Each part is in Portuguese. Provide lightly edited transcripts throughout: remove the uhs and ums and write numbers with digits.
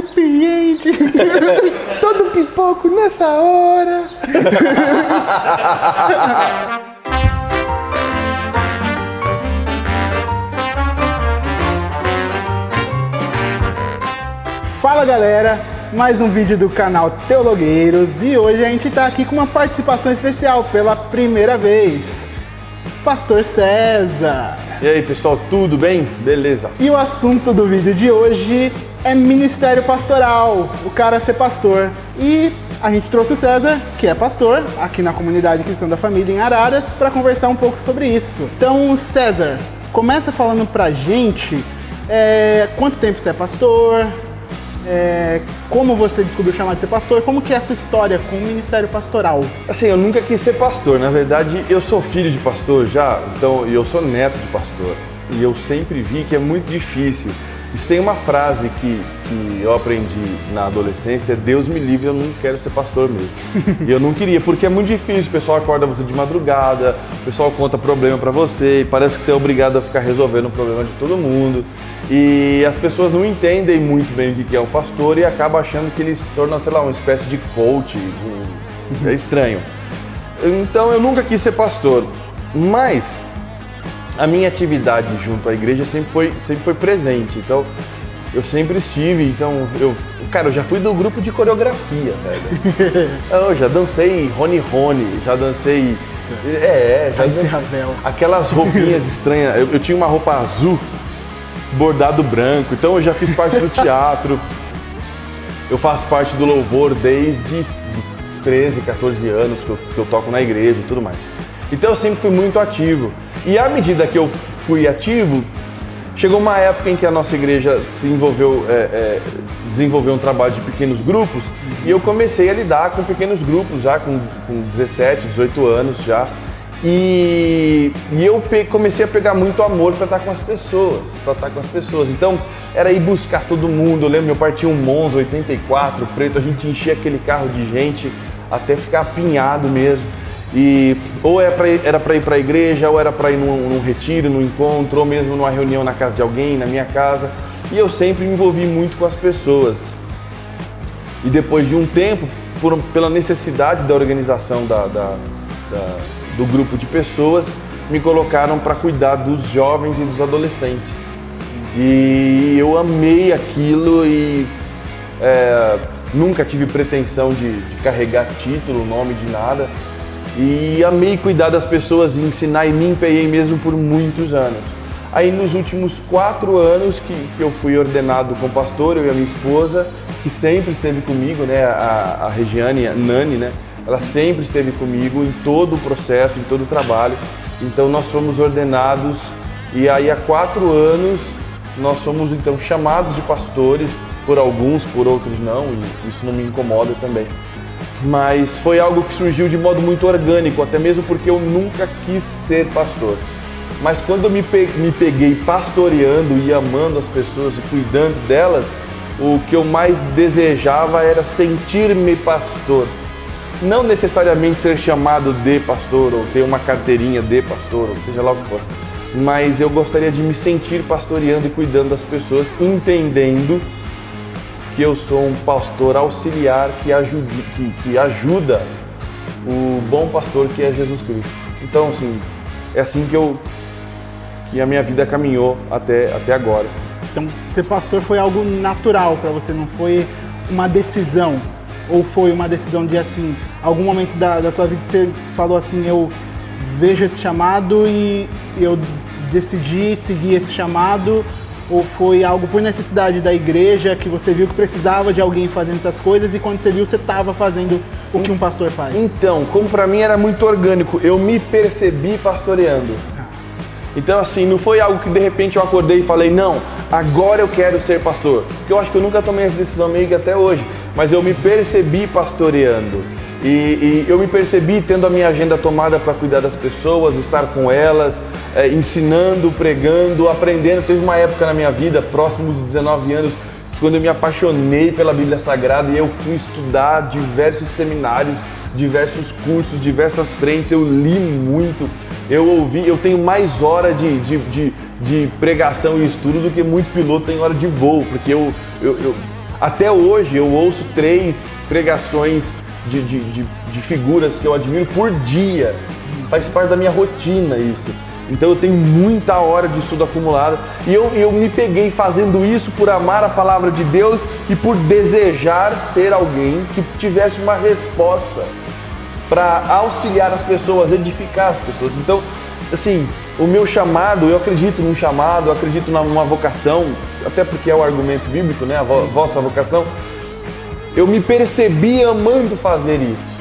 arrepiante. Todo pipoco nessa hora. Fala galera, mais um vídeo do canal Teologueiros e hoje a gente tá aqui com uma participação especial pela primeira vez. Pastor César. E aí pessoal, tudo bem? Beleza. E o assunto do vídeo de hoje é ministério pastoral, o cara ser pastor. E a gente trouxe o César, que é pastor, aqui na comunidade Cristã da Família em Araras, para conversar um pouco sobre isso. Então César, começa falando pra gente quanto tempo você é pastor, como você descobriu chamar de ser pastor, como que é a sua história com o ministério pastoral? Assim, eu nunca quis ser pastor, na verdade eu sou filho de pastor já, então eu sou neto de pastor. E eu sempre vi que é muito difícil. Isso tem uma frase que eu aprendi na adolescência, Deus me livre, eu não quero ser pastor mesmo. E eu não queria, porque é muito difícil, o pessoal acorda você de madrugada, o pessoal conta problema pra você, e parece que você é obrigado a ficar resolvendo o problema de todo mundo. E as pessoas não entendem muito bem o que é um pastor e acabam achando que ele se torna, sei lá, uma espécie de coach, é estranho. Então eu nunca quis ser pastor, mas a minha atividade junto à igreja sempre foi presente, então eu sempre estive, então eu já fui do grupo de coreografia, velho. Eu já dancei Rony, já dancei, já dancei aquelas roupinhas estranhas, eu tinha uma roupa azul, bordado branco, então eu já fiz parte do teatro, eu faço parte do louvor desde 13, 14 anos que eu toco na igreja e tudo mais. Então eu sempre fui muito ativo. E à medida que eu fui ativo, chegou uma época em que a nossa igreja se desenvolveu um trabalho de pequenos grupos e eu comecei a lidar com pequenos grupos já com 17, 18 anos já. E eu comecei a pegar muito amor para estar com as pessoas, Então era ir buscar todo mundo. Eu lembro, meu pai tinha um Monza 84 preto, a gente enchia aquele carro de gente até ficar apinhado mesmo. E ou era para ir para a igreja, ou era para ir num retiro, num encontro, ou mesmo numa reunião na casa de alguém, na minha casa. E eu sempre me envolvi muito com as pessoas. E depois de um tempo, pela necessidade da organização do grupo de pessoas, me colocaram para cuidar dos jovens e dos adolescentes. E eu amei aquilo e nunca tive pretensão de carregar título, nome de nada. E amei cuidar das pessoas e ensinar e me empenhei mesmo por muitos anos. Aí nos últimos 4 anos que eu fui ordenado como pastor, eu e a minha esposa, que sempre esteve comigo, né, a Regiane, a Nani, né, ela sempre esteve comigo em todo o processo, em todo o trabalho. Então nós fomos ordenados e aí há 4 anos nós somos então chamados de pastores, por alguns, por outros não, e isso não me incomoda também. Mas foi algo que surgiu de modo muito orgânico, até mesmo porque eu nunca quis ser pastor. Mas quando eu me peguei pastoreando e amando as pessoas e cuidando delas, o que eu mais desejava era sentir-me pastor. Não necessariamente ser chamado de pastor ou ter uma carteirinha de pastor, ou seja lá o que for. Mas eu gostaria de me sentir pastoreando e cuidando das pessoas, entendendo que eu sou um pastor auxiliar que ajuda o bom pastor que é Jesus Cristo. Então, assim, é assim que a minha vida caminhou até agora. Então, ser pastor foi algo natural para você, não foi uma decisão? Ou foi uma decisão de, assim, algum momento da sua vida você falou assim, eu vejo esse chamado e eu decidi seguir esse chamado? Ou foi algo por necessidade da igreja, que você viu que precisava de alguém fazendo essas coisas e quando você viu, você estava fazendo o que um pastor faz? Então, como para mim era muito orgânico, eu me percebi pastoreando. Então assim, não foi algo que de repente eu acordei e falei, não, agora eu quero ser pastor. Porque eu acho que eu nunca tomei essa decisão meio que até hoje, mas eu me percebi pastoreando. E eu me percebi tendo a minha agenda tomada para cuidar das pessoas, estar com elas, ensinando, pregando, aprendendo. Teve uma época na minha vida, próximos de 19 anos, quando eu me apaixonei pela Bíblia Sagrada e eu fui estudar diversos seminários, diversos cursos, diversas frentes, eu li muito, eu ouvi, eu tenho mais hora de pregação e estudo do que muito piloto tem hora de voo, porque Até hoje eu ouço 3 pregações de figuras que eu admiro por dia. Faz parte da minha rotina isso. Então eu tenho muita hora de estudo acumulada e eu me peguei fazendo isso por amar a palavra de Deus e por desejar ser alguém que tivesse uma resposta para auxiliar as pessoas, edificar as pessoas. Então, assim, o meu chamado, eu acredito num chamado, eu acredito numa vocação, até porque é o argumento bíblico, né? A vossa vocação. Eu me percebi amando fazer isso.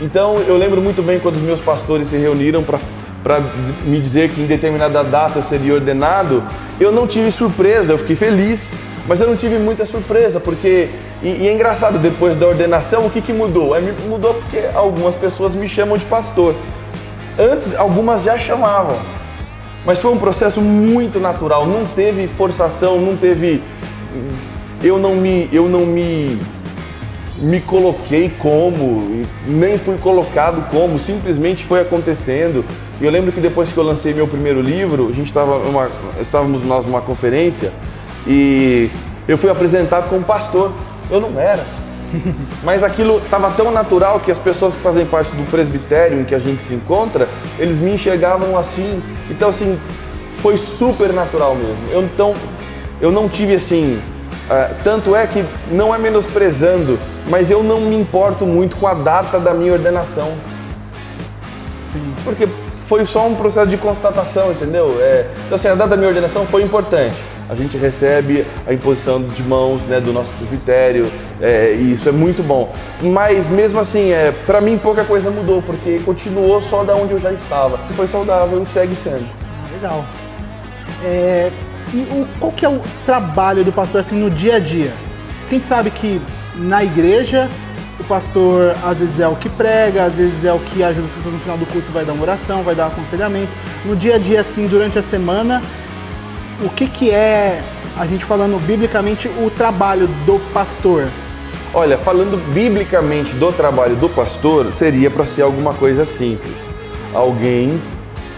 Então, eu lembro muito bem quando os meus pastores se reuniram para me dizer que em determinada data eu seria ordenado, eu não tive surpresa, eu fiquei feliz, mas eu não tive muita surpresa, porque, e é engraçado, depois da ordenação, o que mudou? Mudou porque algumas pessoas me chamam de pastor. Antes, algumas já chamavam, mas foi um processo muito natural, não teve forçação, não teve... Eu não me coloquei como, nem fui colocado como, simplesmente foi acontecendo. E eu lembro que depois que eu lancei meu primeiro livro, estávamos nós numa conferência e eu fui apresentado como pastor. Eu não era. Mas aquilo estava tão natural que as pessoas que fazem parte do presbitério em que a gente se encontra, eles me enxergavam assim. Então, assim, foi super natural mesmo. Então, eu não tive assim... tanto é que não é menosprezando, mas eu não me importo muito com a data da minha ordenação. Sim. Porque foi só um processo de constatação, entendeu? Então assim, a data da minha ordenação foi importante. A gente recebe a imposição de mãos, né, do nosso presbitério, e isso é muito bom. Mas mesmo assim, para mim pouca coisa mudou, porque continuou só da onde eu já estava. Foi saudável e segue sendo. Legal. Qual que é o trabalho do pastor assim no dia a dia? A gente sabe que na igreja o pastor às vezes é o que prega, às vezes é o que ajuda as pessoas no final do culto, vai dar uma oração, vai dar um aconselhamento. No dia a dia, assim, durante a semana, o que é, a gente falando biblicamente, o trabalho do pastor? Olha, falando biblicamente do trabalho do pastor, seria para ser alguma coisa simples.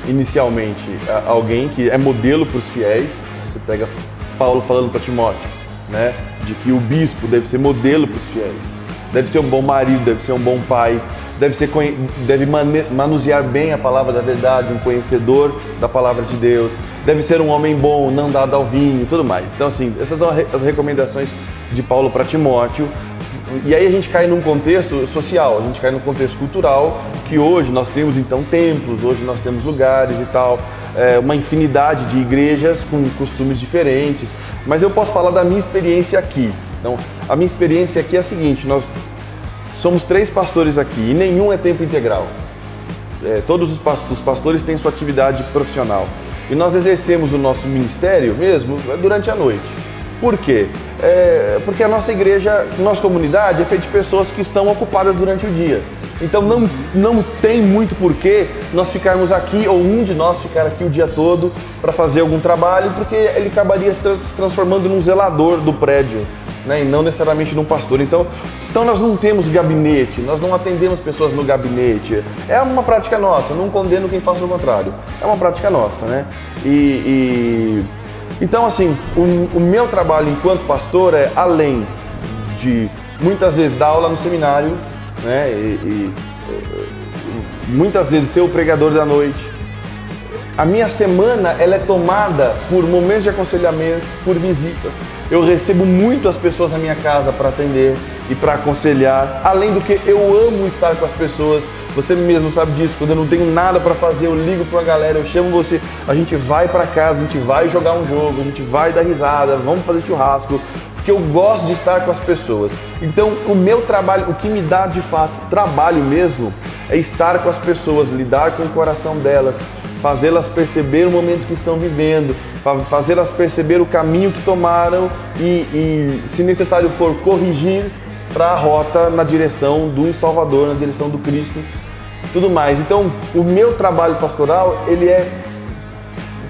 Inicialmente, alguém que é modelo para os fiéis. Você pega Paulo falando para Timóteo, né, de que o bispo deve ser modelo para os fiéis, deve ser um bom marido, deve ser um bom pai, deve manusear bem a palavra da verdade, um conhecedor da palavra de Deus, deve ser um homem bom, não dado ao vinho e tudo mais. Então, assim, essas são as recomendações de Paulo para Timóteo. E aí a gente cai num contexto social, a gente cai num contexto cultural, que hoje nós temos então templos, hoje nós temos lugares e tal, uma infinidade de igrejas com costumes diferentes, mas eu posso falar da minha experiência aqui. Então, a minha experiência aqui é a seguinte: nós somos 3 pastores aqui e nenhum é tempo integral. Todos os pastores têm sua atividade profissional e nós exercemos o nosso ministério mesmo durante a noite. Por quê? Porque a nossa igreja, nossa comunidade é feita de pessoas que estão ocupadas durante o dia. Então não tem muito porquê nós ficarmos aqui, ou um de nós ficar aqui o dia todo para fazer algum trabalho, porque ele acabaria se transformando num zelador do prédio, né? E não necessariamente num pastor. Então nós não temos gabinete, nós não atendemos pessoas no gabinete. É uma prática nossa, não condeno quem faça o contrário. É uma prática nossa, né? Então, assim, o meu trabalho enquanto pastor é, além de muitas vezes dar aula no seminário, né, muitas vezes ser o pregador da noite, a minha semana ela é tomada por momentos de aconselhamento, por visitas. Eu recebo muito as pessoas na minha casa para atender e para aconselhar. Além do que, eu amo estar com as pessoas. Você mesmo sabe disso. Quando eu não tenho nada para fazer, eu ligo para uma galera, eu chamo você. A gente vai para casa, a gente vai jogar um jogo, a gente vai dar risada, vamos fazer churrasco. Porque eu gosto de estar com as pessoas. Então, o meu trabalho, o que me dá de fato trabalho mesmo, é estar com as pessoas, lidar com o coração delas, fazê-las perceber o momento que estão vivendo, fazê-las perceber o caminho que tomaram e, se necessário for, corrigir para a rota na direção do Salvador, na direção do Cristo, tudo mais. Então, o meu trabalho pastoral, ele é...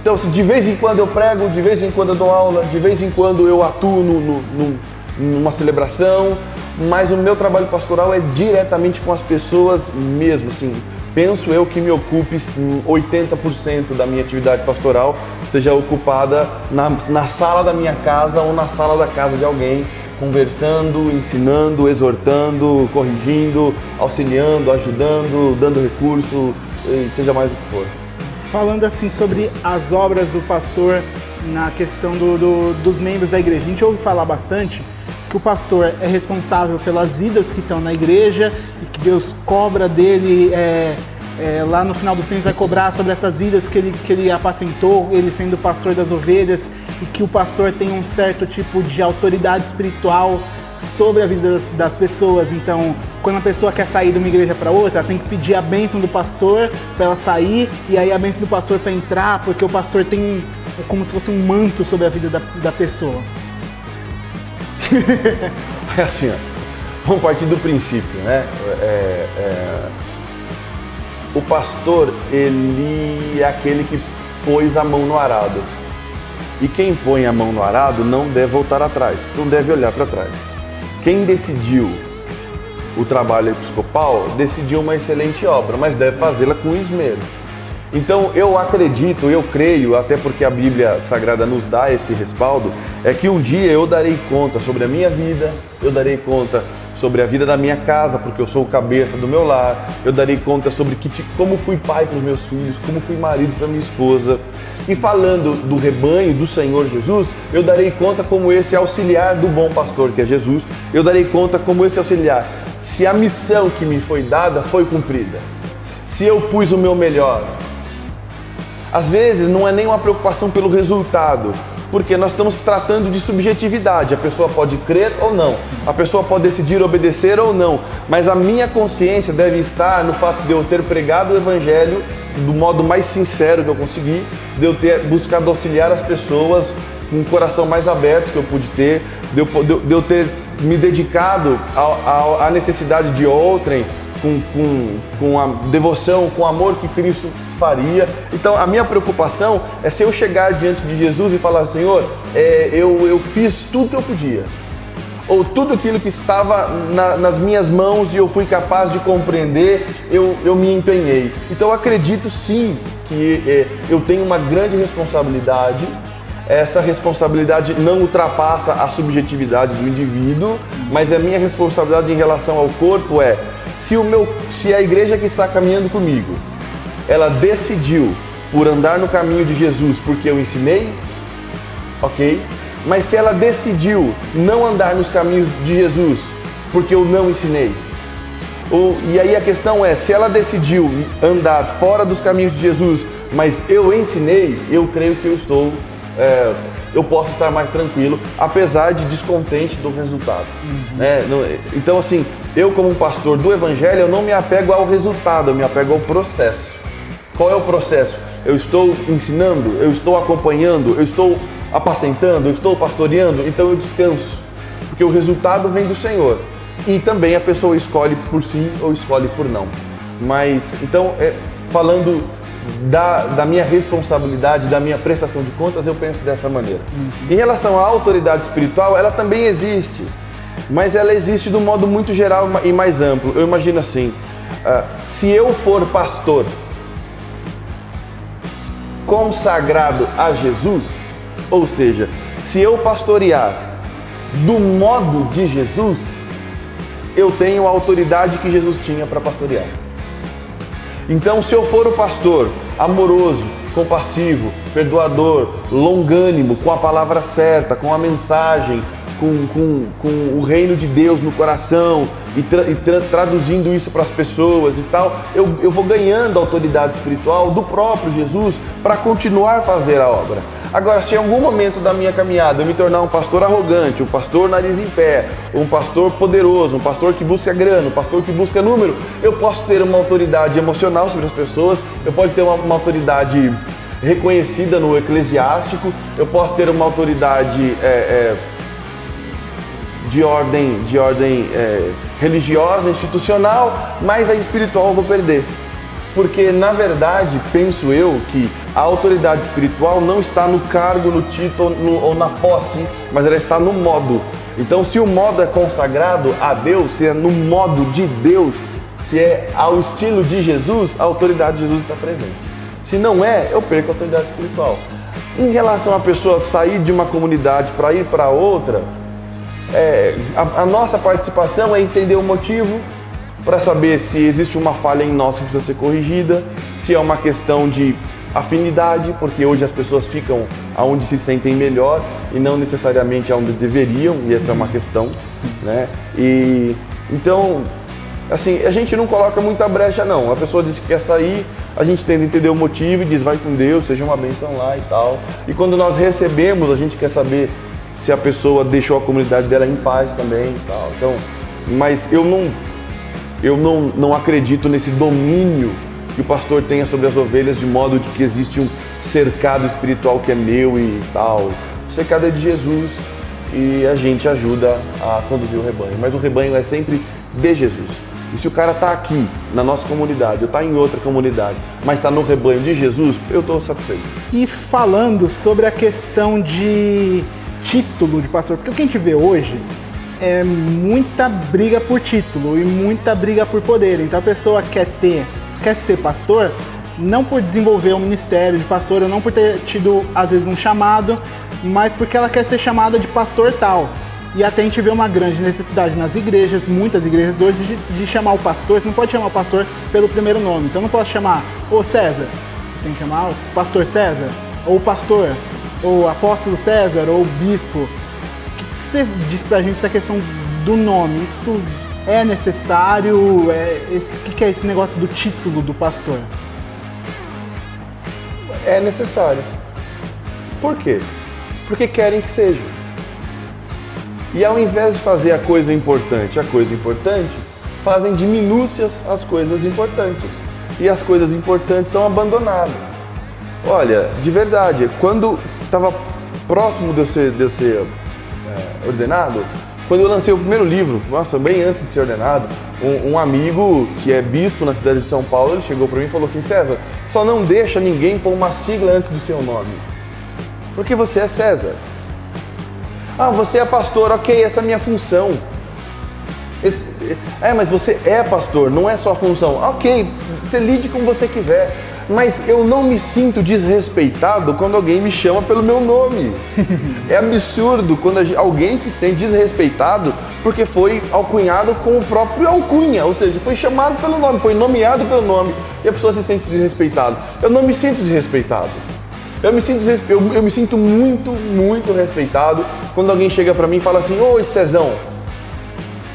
Então, de vez em quando eu prego, de vez em quando eu dou aula, de vez em quando eu atuo numa celebração, mas o meu trabalho pastoral é diretamente com as pessoas mesmo, assim. Penso eu que me ocupe 80% da minha atividade pastoral seja ocupada na sala da minha casa ou na sala da casa de alguém, conversando, ensinando, exortando, corrigindo, auxiliando, ajudando, dando recurso, seja mais o que for. Falando assim sobre as obras do pastor na questão dos membros da igreja, a gente ouve falar bastante que o pastor é responsável pelas vidas que estão na igreja e que Deus cobra dele, lá no final dos tempos vai cobrar sobre essas vidas que ele apacentou, ele sendo pastor das ovelhas, e que o pastor tem um certo tipo de autoridade espiritual sobre a vida das pessoas. Então, quando a pessoa quer sair de uma igreja para outra, ela tem que pedir a bênção do pastor para ela sair, e aí a bênção do pastor para entrar, porque o pastor tem como se fosse um manto sobre a vida da pessoa. É assim, ó, vamos partir do princípio, né? O pastor, ele é aquele que pôs a mão no arado. E quem põe a mão no arado não deve voltar atrás, não deve olhar para trás. Quem decidiu o trabalho episcopal, decidiu uma excelente obra, mas deve fazê-la com esmero. Então eu acredito, eu creio, até porque a Bíblia Sagrada nos dá esse respaldo, é que um dia eu darei conta sobre a minha vida, eu darei conta sobre a vida da minha casa, porque eu sou o cabeça do meu lar, eu darei conta sobre como fui pai para os meus filhos, como fui marido para minha esposa. E falando do rebanho do Senhor Jesus, eu darei conta como esse auxiliar do bom pastor, que é Jesus, eu darei conta como esse auxiliar, se a missão que me foi dada foi cumprida, se eu pus o meu melhor. Às vezes não é nem uma preocupação pelo resultado, porque nós estamos tratando de subjetividade. A pessoa pode crer ou não, a pessoa pode decidir obedecer ou não, mas a minha consciência deve estar no fato de eu ter pregado o Evangelho do modo mais sincero que eu consegui, de eu ter buscado auxiliar as pessoas com um coração mais aberto que eu pude ter, de eu ter me dedicado à necessidade de outrem, com a devoção, com o amor que Cristo faria. Então a minha preocupação é se eu chegar diante de Jesus e falar: Senhor, eu fiz tudo que eu podia, ou tudo aquilo que estava nas minhas mãos e eu fui capaz de compreender, eu me empenhei. Então eu acredito sim que eu tenho uma grande responsabilidade. Essa responsabilidade não ultrapassa a subjetividade do indivíduo, mas a minha responsabilidade em relação ao corpo se a igreja que está caminhando comigo, ela decidiu por andar no caminho de Jesus porque eu ensinei, ok? Mas se ela decidiu não andar nos caminhos de Jesus porque eu não ensinei, e aí a questão é, se ela decidiu andar fora dos caminhos de Jesus, mas eu ensinei, eu creio que eu posso estar mais tranquilo, apesar de descontente do resultado. Então assim, eu como um pastor do Evangelho, eu não me apego ao resultado, eu me apego ao processo. Qual é o processo? Eu estou ensinando, eu estou acompanhando, eu estou apacentando, eu estou pastoreando, então eu descanso, porque o resultado vem do Senhor. E também a pessoa escolhe por sim ou escolhe por não. Mas, então, falando da minha responsabilidade, da minha prestação de contas, eu penso dessa maneira. Em relação à autoridade espiritual, ela também existe, mas ela existe de um modo muito geral e mais amplo. Eu imagino assim, se eu for pastor consagrado a Jesus, ou seja, se eu pastorear do modo de Jesus, eu tenho a autoridade que Jesus tinha para pastorear. Então, se eu for o pastor amoroso, compassivo, perdoador, longânimo, com a palavra certa, com a mensagem, com o reino de Deus no coração e traduzindo isso para as pessoas e tal, eu vou ganhando a autoridade espiritual do próprio Jesus para continuar a fazer a obra. Agora, se em algum momento da minha caminhada eu me tornar um pastor arrogante, um pastor nariz em pé, um pastor poderoso, um pastor que busca grana, um pastor que busca número, eu posso ter uma autoridade emocional sobre as pessoas, eu posso ter uma autoridade reconhecida no eclesiástico, eu posso ter uma autoridade de ordem religiosa, institucional, mas a espiritual eu vou perder. Porque, na verdade, penso eu que a autoridade espiritual não está no cargo, no título ou na posse, mas ela está no modo. Então, se o modo é consagrado a Deus, se é no modo de Deus, se é ao estilo de Jesus, a autoridade de Jesus está presente. Se não é, eu perco a autoridade espiritual. Em relação à pessoa sair de uma comunidade para ir para outra, A nossa participação é entender o motivo, para saber se existe uma falha em nós que precisa ser corrigida, se é uma questão de afinidade, porque hoje as pessoas ficam aonde se sentem melhor e não necessariamente aonde deveriam, e essa é uma questão, né? E então, assim, a gente não coloca muita brecha não. A pessoa diz que quer sair, a gente tenta entender o motivo e diz vai com Deus, seja uma bênção lá e tal. E quando nós recebemos, a gente quer saber se a pessoa deixou a comunidade dela em paz também e tal. Então, mas eu não acredito nesse domínio que o pastor tenha sobre as ovelhas, de modo de que existe um cercado espiritual que é meu e tal. O cercado é de Jesus e a gente ajuda a conduzir o rebanho, mas o rebanho é sempre de Jesus. E se o cara está aqui na nossa comunidade, ou está em outra comunidade, mas está no rebanho de Jesus, eu estou satisfeito. E falando sobre a questão de título de pastor, porque o que a gente vê hoje é muita briga por título e muita briga por poder. Então a pessoa quer ser pastor, não por desenvolver um ministério de pastor, ou não por ter tido, às vezes, um chamado, mas porque ela quer ser chamada de pastor tal. E até a gente vê uma grande necessidade nas igrejas, muitas igrejas hoje, de chamar o pastor. Você não pode chamar o pastor pelo primeiro nome. Então eu não posso chamar o César, tem que chamar o pastor César, ou o pastor, ou apóstolo César, ou bispo. O que você diz pra gente essa questão do nome? Isso é necessário? O que é esse negócio do título do pastor? É necessário. Por quê? Porque querem que seja. E ao invés de fazer a coisa importante, fazem de minúcias as coisas importantes. E as coisas importantes são abandonadas. Olha, de verdade, quando estava próximo de eu ser ordenado, quando eu lancei o primeiro livro, nossa, bem antes de ser ordenado, um amigo que é bispo na cidade de São Paulo, ele chegou para mim e falou assim: César, só não deixa ninguém pôr uma sigla antes do seu nome, porque você é César. Ah, você é pastor, ok, essa é a minha função. Mas você é pastor, não é só função. Ok, você lide como você quiser. Mas eu não me sinto desrespeitado quando alguém me chama pelo meu nome. É absurdo quando alguém se sente desrespeitado porque foi alcunhado com o próprio alcunha, ou seja, foi chamado pelo nome, foi nomeado pelo nome, e a pessoa se sente desrespeitado. Eu não me sinto desrespeitado. Eu me sinto muito, muito respeitado quando alguém chega pra mim e fala assim: ô Cezão,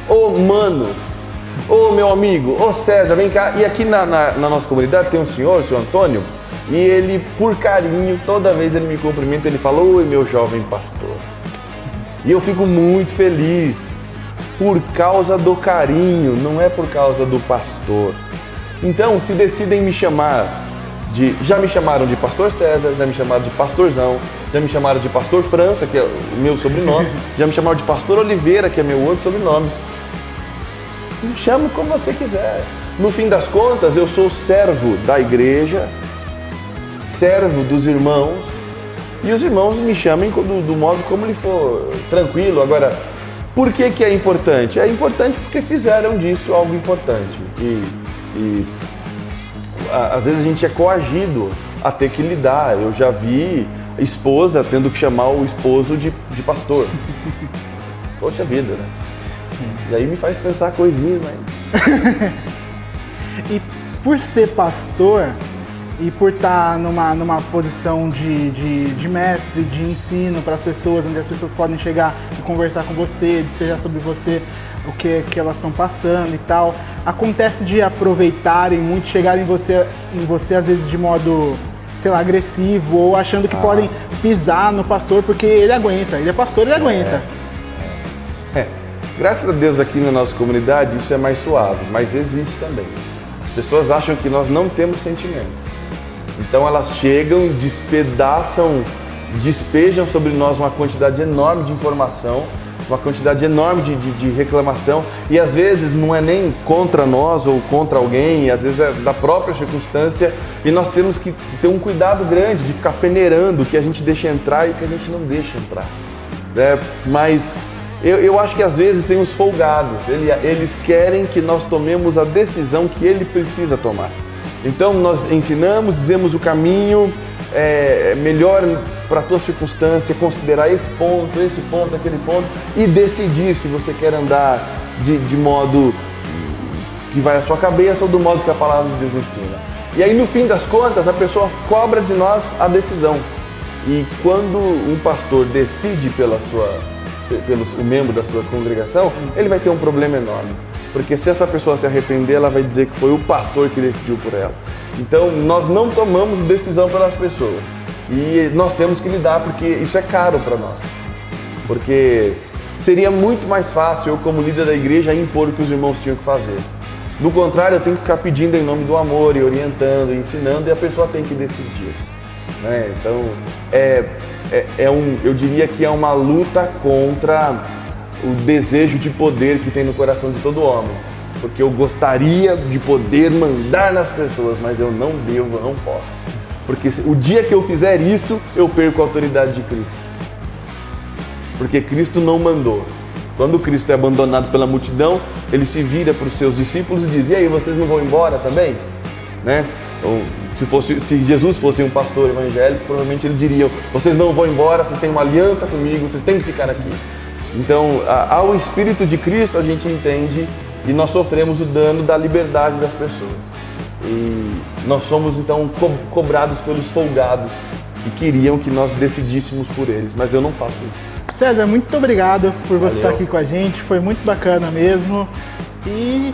ô mano, ô meu amigo, ô César, vem cá. E aqui na nossa comunidade tem um senhor, o senhor Antônio, e ele, por carinho, toda vez ele me cumprimenta, ele fala: oi meu jovem pastor. E eu fico muito feliz por causa do carinho, não é por causa do pastor. Então, se decidem me chamar já me chamaram de pastor César, já me chamaram de pastorzão, já me chamaram de pastor França, que é o meu sobrenome, já me chamaram de pastor Oliveira, que é meu outro sobrenome. Me chame como você quiser. No fim das contas, eu sou servo da igreja, servo dos irmãos, e os irmãos me chamem do modo como lhe for tranquilo. Agora, por que é importante? É importante porque fizeram disso algo importante. E às vezes a gente é coagido a ter que lidar. Eu já vi esposa tendo que chamar o esposo de pastor. Poxa vida, né? E aí me faz pensar coisinhas, né? E por ser pastor e por estar numa posição de mestre, de ensino para as pessoas, onde as pessoas podem chegar e conversar com você, despejar sobre você o que elas estão passando e tal, acontece de aproveitarem muito, chegarem em você às vezes de modo, sei lá, agressivo, ou achando que podem pisar no pastor porque ele aguenta, ele é pastor, ele aguenta. Graças a Deus aqui na nossa comunidade isso é mais suave, mas existe também. As pessoas acham que nós não temos sentimentos. Então elas chegam, despejam sobre nós uma quantidade enorme de informação, uma quantidade enorme de reclamação, e às vezes não é nem contra nós ou contra alguém, às vezes é da própria circunstância, e nós temos que ter um cuidado grande de ficar peneirando o que a gente deixa entrar e o que a gente não deixa entrar. Mas eu acho que às vezes tem os folgados, eles querem que nós tomemos a decisão que ele precisa tomar. Então nós ensinamos, dizemos o caminho, melhor para a tua circunstância, considerar esse ponto, aquele ponto e decidir se você quer andar de modo que vai à sua cabeça ou do modo que a palavra de Deus ensina. E aí, no fim das contas, a pessoa cobra de nós a decisão. E quando um pastor decide pelo membro da sua congregação, ele vai ter um problema enorme. Porque se essa pessoa se arrepender, ela vai dizer que foi o pastor que decidiu por ela. Então, nós não tomamos decisão pelas pessoas. E nós temos que lidar, porque isso é caro para nós. Porque seria muito mais fácil eu, como líder da igreja, impor o que os irmãos tinham que fazer. Do contrário, eu tenho que ficar pedindo em nome do amor e orientando e ensinando, e a pessoa tem que decidir. Né? Então, eu diria que é uma luta contra o desejo de poder que tem no coração de todo homem. Porque eu gostaria de poder mandar nas pessoas, mas eu não devo, eu não posso. Porque o dia que eu fizer isso, eu perco a autoridade de Cristo. Porque Cristo não mandou. Quando Cristo é abandonado pela multidão, ele se vira para os seus discípulos e diz: e aí, vocês não vão embora também? Né? Ou, se Jesus fosse um pastor evangélico, provavelmente ele diria: vocês não vão embora, vocês têm uma aliança comigo, vocês têm que ficar aqui. Então, ao Espírito de Cristo, a gente entende e nós sofremos o dano da liberdade das pessoas. E nós somos, então, cobrados pelos folgados que queriam que nós decidíssemos por eles, mas eu não faço isso. César, muito obrigado por você estar aqui com a gente, foi muito bacana mesmo. E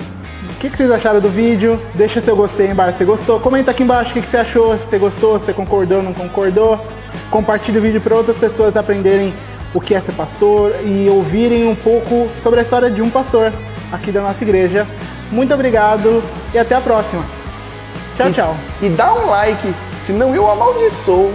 o que vocês acharam do vídeo? Deixa seu gostei aí embaixo se você gostou. Comenta aqui embaixo o que você achou, se você gostou, se você concordou, não concordou. Compartilhe o vídeo para outras pessoas aprenderem o que é ser pastor e ouvirem um pouco sobre a história de um pastor aqui da nossa igreja. Muito obrigado e até a próxima. Tchau, tchau. E dá um like, senão eu amaldiçoo.